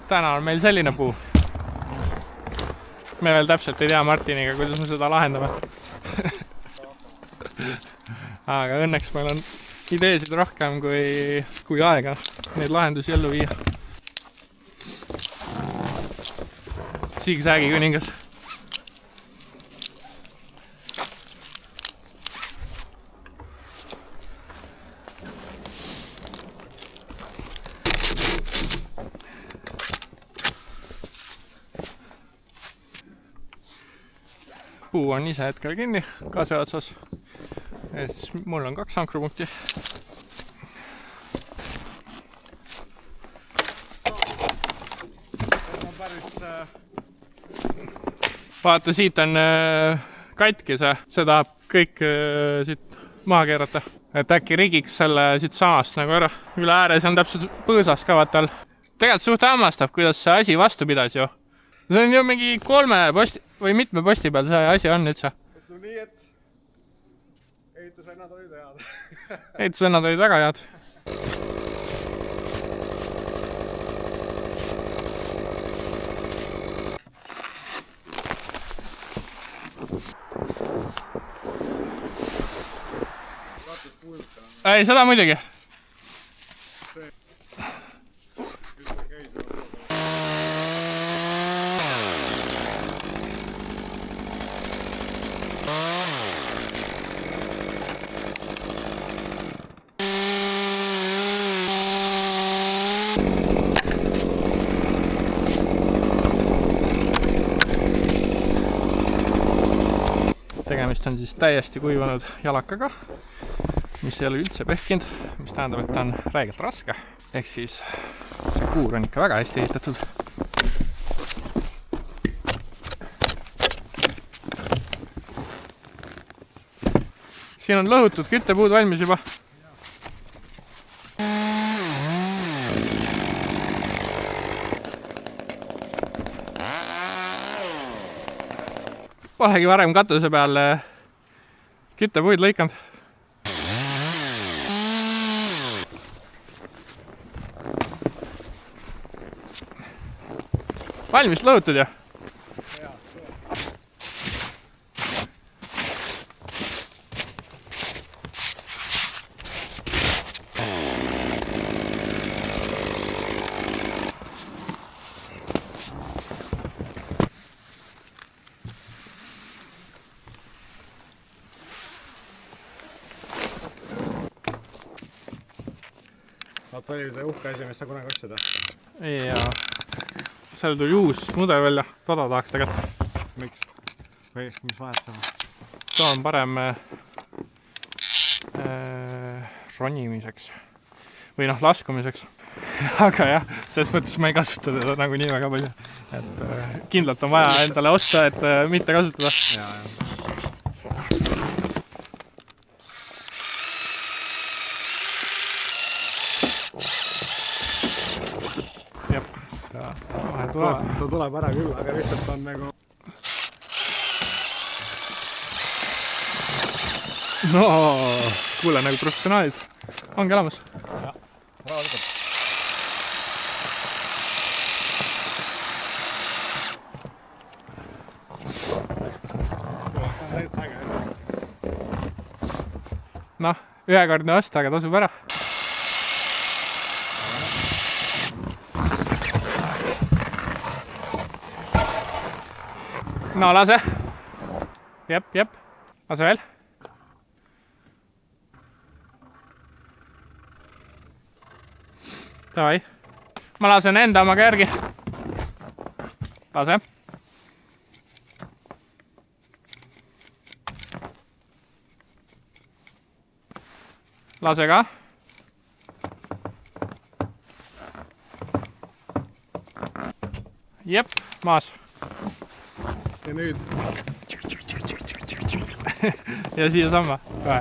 täna on meil selline puu. Me veel täpselt ei tea Martiniga, kuidas me seda lahendame. Aga õnneks meil on ideesid rohkem kui aega neid lahendusi ellu viia. Sigsäägi kuningas. Puu on ise hetkel kinni kase otsas. Ja siis mul on 2 ankrupunkti. Vaata, siit on katki see. See tahab kõik siit maha keerata. Et äkki rigiks selle siit saast nagu ära. Üle ääres on täpselt põõsas ka vaata all. Tegelikult suht hämmastab, kuidas see asi vastu pidas ju. See on ju mingi 3 posti või mitme posti peal see asi on üldse. No nii, et ehitusvennad olid head. Ehitusvennad olid väga head. Ei, seda muidugi. Tegemist on siis täiesti kuivanud jalakaga, mis ei ole üldse pehkinud, mis tähendab, et ta on räigelt raske. Ehk siis see kuur on ikka väga hästi ehitatud. Siin on lõhutud küttepuud valmis juba. Polegi varem katuse peal küttepuid lõikanud. Valmis lõhutud ju? See oli see uhke asi, mis sa kunagi ostsid? Ja seal tuli uus mudel välja, toda tahaks tegelikult. Miks? Või mis vahet seal? Too on parem ronimiseks või noh, laskumiseks. Aga jah, selles mõttes ma ei kasuta teda nagu nii väga palju. Et kindlalt on vaja endale osta, et mitte kasutada. Ja. Ta tuleb ära küll, aga lihtsalt on nagu... No, kuule nagu professionaalid. Ongi elamas. Ja, rahulikult. See on täitsa äge. Noh, ühekordne osta, aga tasub ära. No lase. Jep. Lase veel. Davai. Ma lasen enda omaga järgi. Lase. Lase ka. Jep, maas. Ja nüüd. Ja siia samma kohe.